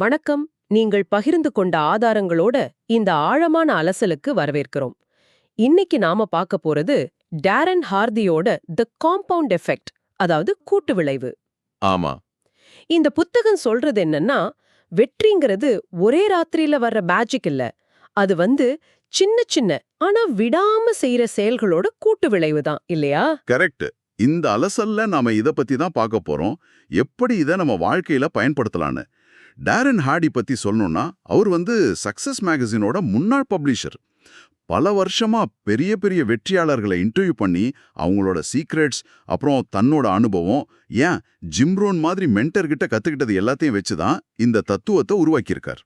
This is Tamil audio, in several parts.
வணக்கம். நீங்கள் பகிர்ந்து கொண்ட ஆதாரங்களோட இந்த ஆழமான அலசலுக்கு வரவேற்கிறோம். இன்னைக்கு நாம பார்க்க போறது டாரன் ஹார்தியோட தி காம்பவுண்ட் எஃபெக்ட், அதாவது கூட்டு விளைவு. ஆமா. இந்த புத்தகம் சொல்றது என்னன்னா, வெற்றிங்கிறது ஒரே ராத்திரியில வர்ற மேஜிக் இல்ல. அது சின்ன சின்ன ஆனா விடாம செய்யற செயல்களோட கூட்டு விளைவு தான், இல்லையா? கரெக்ட். இந்த அலசல்ல நாம இத பத்தி தான் பார்க்க போறோம். எப்படி இத நம்ம வாழ்க்கையில பயன்படுத்தலான்னு. டாரன் ஹார்டி பத்தி சொல்லணும்னா, அவர் சக்சஸ் மேகசினோட முன்னாள் பப்ளிஷர். பல வருஷமா பெரிய பெரிய வெற்றியாளர்களை இன்டர்வியூ பண்ணி அவங்களோட சீக்ரெட்ஸ், அப்புறம் தன்னோட அனுபவம், ஏன் ஜிம்ரோன் மாதிரி மென்டர் கிட்ட கத்துக்கிட்டது எல்லாத்தையும் வச்சுதான் இந்த தத்துவத்தை உருவாக்கியிருக்கார்.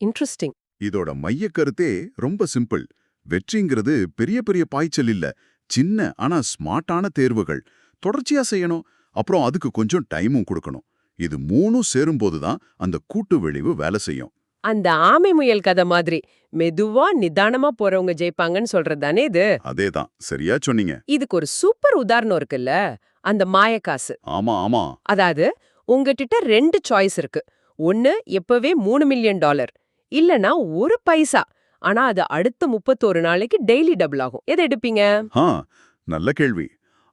இன்ட்ரெஸ்டிங். இதோட மைய கருத்தே ரொம்ப சிம்பிள். வெற்றிங்கிறது பெரிய பெரிய பாய்ச்சல் இல்ல, சின்ன ஆனா ஸ்மார்ட்டான தேர்வுகள். தொடர்ச்சியா செய்யணும், அப்புறம் அதுக்கு கொஞ்சம் டைமும் கொடுக்கணும். இது மூணும் சேரும்போதுதான் அந்த கூட்டு விளைவு வேலை செய்யும். அந்த ஆமை முயல் கதை மாதிரி மெதுவா நிதானமா போறவங்க ஜெயிப்பாங்கன்னு சொல்றதுதானே இது? அதேதான், சரியா சொன்னீங்க. இதுக்கு ஒரு சூப்பர் உதாரணம் இருக்குல்ல, அந்த மாயக்காசு. ஆமா ஆமா. அதாவது உங்ககிட்ட 2 சாய்ஸ் இருக்கு. ஒன்னு எப்பவே $3 மில்லியன், இல்லனா 1 பைசா. ஆனா அது அடுத்த 31 நாளைக்கு டெய்லி டபுள் ஆகும். எதை எடுப்பீங்க? நல்ல கேள்வி.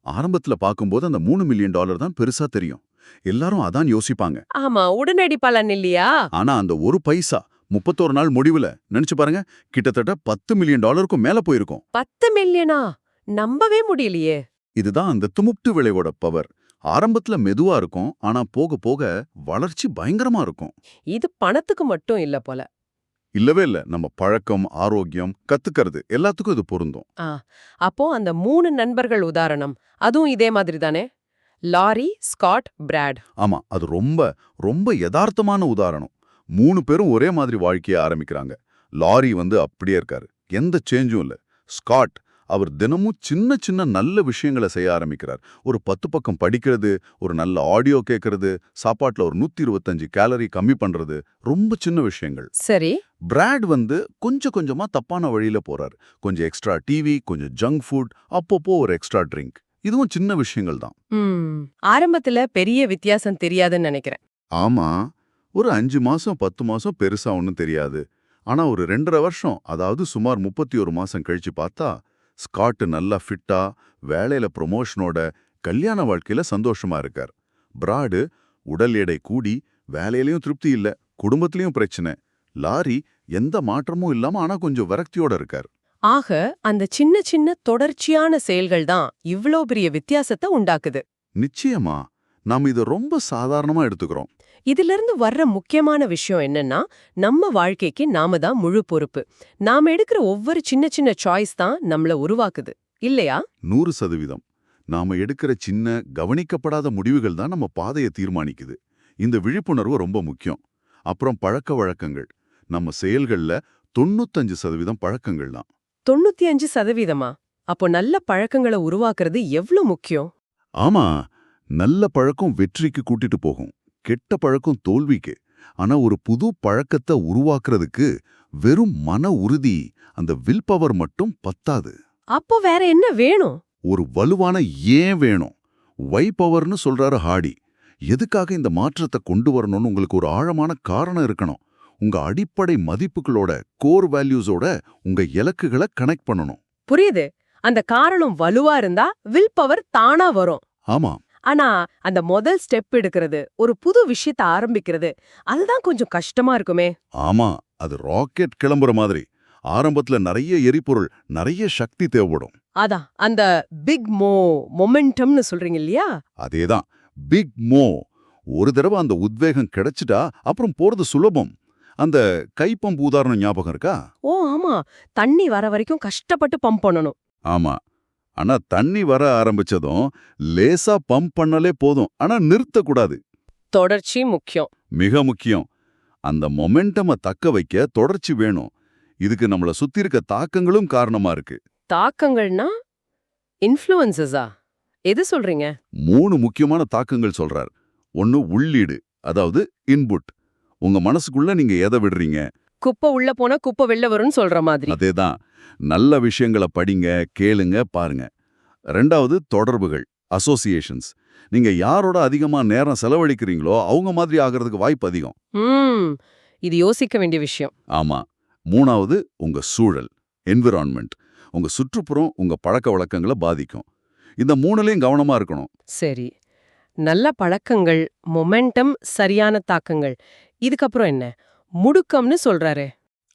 ஆரம்பத்துல பார்க்கும்போது அந்த $3 மில்லியன் தான் பெருசா தெரியும். எல்லாரும் அதான் யோசிப்பாங்க. ஆமா, உடனடி பலன் இல்லையா? ஆனா அந்த 1 பைசா 31 நாள் முடிவுல நினைச்சு பாருங்க, கிட்டத்தட்ட $10 மில்லியன் மேல போயிருக்கும். 10 மில்லியனா? நம்பவே முடியலையே. இதுதான் அந்த துமுக்டு விளைவோட பவர். ஆரம்பத்துல மெதுவா இருக்கும், ஆனா போக போக வளர்ச்சி பயங்கரமா இருக்கும். இது பணத்துக்கு மட்டும் இல்ல போல. இல்லவே இல்ல. நம்ம பழக்கம், ஆரோக்கியம், கத்துக்கிறது எல்லாத்துக்கும் இது பொருந்தும். அப்போ அந்த 3 நண்பர்கள் உதாரணம், அதுவும் இதே மாதிரி தானே? Larry, Scott, Brad. ஆமா, அது ரொம்ப ரொம்ப யதார்த்தமான உதாரணம். 3 பேரும் ஒரே மாதிரி வாழ்க்கைய ஆரம்பிக்கிறாங்க. லாரி அப்படியே இருக்காரு, எந்த சேஞ்சும் இல்ல. ஸ்காட், அவர் தினமும் சின்ன சின்ன நல்ல விஷயங்களை செய்ய ஆரம்பிக்கிறார். ஒரு 10 பக்கம் படிக்கிறது, ஒரு நல்ல ஆடியோ கேட்கறது, சாப்பாட்டுல ஒரு 125 கேலரி கம்மி பண்றது, ரொம்ப சின்ன விஷயங்கள். சரி. பிராட் கொஞ்சம் கொஞ்சமா தப்பான வழியில போறார். கொஞ்சம் எக்ஸ்ட்ரா டிவி, கொஞ்சம் ஜங்க் ஃபுட், அப்பப்போ ஒரு எக்ஸ்ட்ரா ட்ரிங்க். இதுவும் சின்ன விஷயங்கள் தான். ஆரம்பத்துல பெரிய வித்தியாசம் தெரியாதுன்னு நினைக்கிறேன். ஆமா, ஒரு 5 மாசம் 10 மாசம் பெருசா ஒன்னும் தெரியாது. ஆனா ஒரு 2.5 வருஷம், அதாவது சுமார் 31 மாசம் கழிச்சு பார்த்தா, ஸ்காட் நல்லா ஃபிட்டா, வேலையில ப்ரொமோஷனோட, கல்யாண வாழ்க்கையில சந்தோஷமா இருக்கார். பிராடு உடல் எடை கூடி, வேலையிலயும் திருப்தி இல்ல, குடும்பத்திலயும் பிரச்சனை. லாரி எந்த மாற்றமும் இல்லாம ஆனா கொஞ்சம் விரக்தியோட இருக்கார். ஆக அந்த சின்ன சின்ன தொடர்ச்சியான செயல்கள் தான் இவ்ளோ பெரிய வித்தியாசத்தை உண்டாக்குது. நிச்சயமா. நாம் இதை ரொம்ப சாதாரணமா எடுத்துக்கிறோம். இதிலிருந்து வர்ற முக்கியமான விஷயம் என்னன்னா, நம்ம வாழ்க்கைக்கு நாம தான் முழு பொறுப்பு. நாம எடுக்கிற ஒவ்வொரு சின்ன சின்ன சாய்ஸ் தான் நம்மள உருவாக்குது, இல்லையா? 100%. நாம எடுக்கிற சின்ன கவனிக்கப்படாத முடிவுகள் தான் நம்ம பாதையை தீர்மானிக்குது. இந்த விழிப்புணர்வு ரொம்ப முக்கியம். அப்புறம் பழக்க வழக்கங்கள். நம்ம செயல்கள்ல 95% பழக்கங்கள் தான். 95%? அப்போ நல்ல பழக்கங்களை உருவாக்குறது எவ்ளோ முக்கியம்? ஆமா, நல்ல பழக்கம் வெற்றிக்கு கூட்டிட்டு போகும், கெட்ட பழக்கம் தோல்விக்கு. ஆனா ஒரு புது பழக்கத்தை உருவாக்குறதுக்கு வெறும் மன உறுதி, அந்த வில் பவர் மட்டும் பத்தாது. அப்போ வேற என்ன வேணும்? ஒரு வலுவான ஏன் வேணும். வை பவர்னு சொல்றாரு ஹார்டி. எதுக்காக இந்த மாற்றத்தை கொண்டு வரணும்னு உங்களுக்கு ஒரு ஆழமான காரணம் இருக்கணும். உங்க அடிப்படை மதிப்புகளோட, கோர் வேல்யூஸோட உங்க இலக்குகளை கனெக்ட் பண்ணணும். புரியுது. அந்த காரணம் வலுவா இருந்தா வில் பவர் தானா வரும். ஆமா. ஆனா அந்த முதல் ஸ்டெப் எடுக்கிறது, ஒரு புது விஷயத்தை ஆரம்பிக்கிறது, அதுதான் கொஞ்சம் கஷ்டமா இருக்குமே. ஆமா, அது ராக்கெட் கிளம்புற மாதிரி. ஆரம்பத்துல நிறைய எரிபொருள், நிறைய சக்தி தேவைப்படும். அதான் அந்த பிக் மொமெண்டம்னு சொல்றீங்க இல்லையா? அதேதான், பிக் மோ. ஒரு தடவை அந்த உத்வேகம் கிடைச்சிட்டா அப்புறம் போறது சுலபம். அந்த கைப்பம்பு உதாரணம் ஞாபகம் இருக்கா? ஓ ஆமா, தண்ணி வர வரைக்கும் கஷ்டப்பட்டு பம்ப் பண்ணணும். ஆமா, ஆனா தண்ணி வர ஆரம்பிச்சதும் லேசா பம்ப் பண்ணலே போதும், ஆனா நிறுத்தக்கூடாது. தொடர்ச்சி முக்கியம். மிக முக்கியம். அந்த மொமெண்டம தக்க வைக்க தொடர்ச்சி வேணும். இதுக்கு நம்மள சுத்தி இருக்க தாக்கங்களும் காரணமா இருக்கு. தாக்கங்கள்னா இன்ஃப்ளூயன்சஸா? எது சொல்றீங்க? 3 முக்கியமான தாக்கங்கள் சொல்றார். 1 உள்ளீடு, அதாவது இன்புட். உங்க மனசுக்குள்ள நீங்க எதை விடுறீங்க. குப்பை உள்ள போனா குப்பை வெளில வரும்னு சொல்ற மாதிரி. அதேதான். நல்ல விஷயங்களை படிங்க, கேளுங்க, பாருங்க. 2வது தொடர்புகள், அசோசியேஷன்ஸ். நீங்க யாரோட அதிகமா நேரம் செலவழிக்கிறீங்களோ அவங்க மாதிரி ஆகிறதுக்கு வாய்ப்பு அதிகம். ம் இது யோசிக்க வேண்டிய விஷயம். ஆமா. 3வது உங்க சூழல், என்விரான்மெண்ட். உங்க சுற்றுப்புறம் உங்க பழக்கவழக்கங்கள பாதிக்கும். இந்த 3லயும் கவனமா இருக்கணும். சரி. நல்ல பழக்கங்கள், மொமெண்டம், சரியான தாக்கங்கள். இதுக்கப்புறம் என்ன? முடுக்கம்னு சொல்றாரே.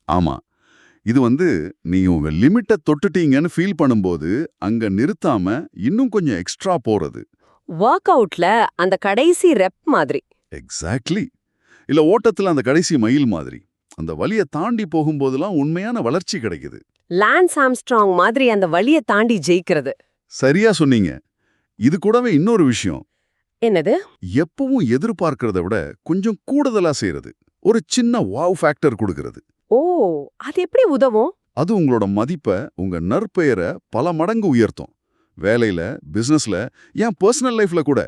ஆமா. இது நீங்க உங்க லிமிட்ட தொட்டுட்டீங்கன்னு ஃபீல் பண்ணும்போது, அங்க நிறுத்தாம இன்னும் கொஞ்சம் எக்ஸ்ட்ரா போறது. வொர்க் அவுட்ல அந்த கடைசி ரெப் மாதிரி. எக்ஸாக்ட்லி. இல்ல ஓட்டத்துல அந்த கடைசி மைல் மாதிரி. அந்த வலிய தாண்டி போகும்போதெல்லாம் உண்மையான வளர்ச்சி கிடைக்குது. லான்ஸ் ஆம்ஸ்ட்ராங் மாதிரி அந்த வலிய தாண்டி ஜெயிக்கிறது. சரியா சொன்னீங்க. இது கூடவே இன்னொரு விஷயம். என்னது? எப்பவும் எதிர்பார்க்கிறத விட கொஞ்சம் கூடுதலா செய்றது. ஒரு சின்ன வாவ் ஃபேக்டர் கொடுக்கிறது. ஓ, அது எப்படி உதவும்? அது உங்களோட மதிப்ப, உங்க நற்பெயர பல மடங்கு உயர்த்தும். வேலையில, பிசினஸ்ல, ஏன் பர்சனல் லைஃப்ல கூட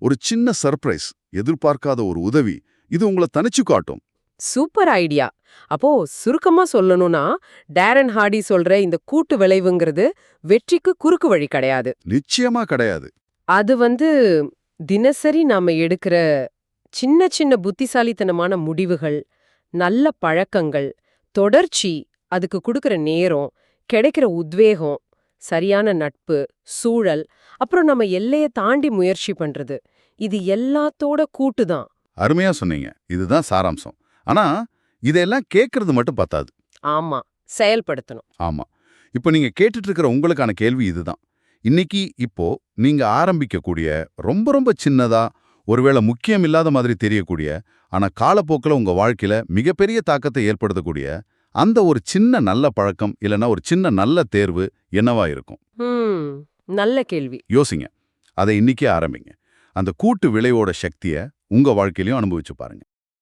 ஒரு சின்ன சர்ப்ரைஸ், எதிர்பார்க்காத ஒரு உதவி, இது உங்கள தனிச்சு காட்டும். Super idea. அப்போ சுருக்கமா சொல்லணும்னா, டேரன் ஹார்டி சொல்ற இந்த கூட்டு விளைவுங்கிறது வெற்றிக்கு குறுக்கு வழி கிடையாது. நிச்சயமா கிடையாது. அது தினசரி நாம எடுக்கிற சின்ன சின்ன புத்திசாலித்தனமான முடிவுகள், நல்ல பழக்கங்கள், தொடர்ச்சி, அதுக்கு கொடுக்கிற நேரம், கிடைக்கிற உத்வேகம், சரியான நட்பு, சூழல், அப்புறம் நம்ம எல்லைய தாண்டி முயற்சி பண்றது, இது எல்லாத்தோட கூட்டு தான். அருமையா சொன்னீங்க. இதுதான் சாராம்சம். ஆனா, இதெல்லாம் கேட்கறது மட்டும் பத்தாது. ஆமா, செயல்படுத்தணும். ஆமா. இப்போ நீங்க கேட்டுட்டு இருக்கிற உங்களுக்கான கேள்வி இதுதான். இப்போ நீங்க ஆரம்பிக்கக்கூடிய ரொம்ப ரொம்ப சின்னதா, ஒருவேளை முக்கியம் இல்லாத மாதிரி தெரியக்கூடிய, ஆனா காலப்போக்கில உங்க வாழ்க்கையில மிகப்பெரிய தாக்கத்தை ஏற்படுத்தக்கூடிய அந்த ஒரு சின்ன நல்ல பழக்கம் இல்லனா ஒரு சின்ன நல்ல தேர்வு என்னவா இருக்கும்? நல்ல கேள்வி. யோசிங்க. அதை இன்னைக்கே ஆரம்பிங்க. அந்த கூட்டு விளைவோட சக்திய உங்க வாழ்க்கையிலயும் அனுபவிச்சு பாருங்க.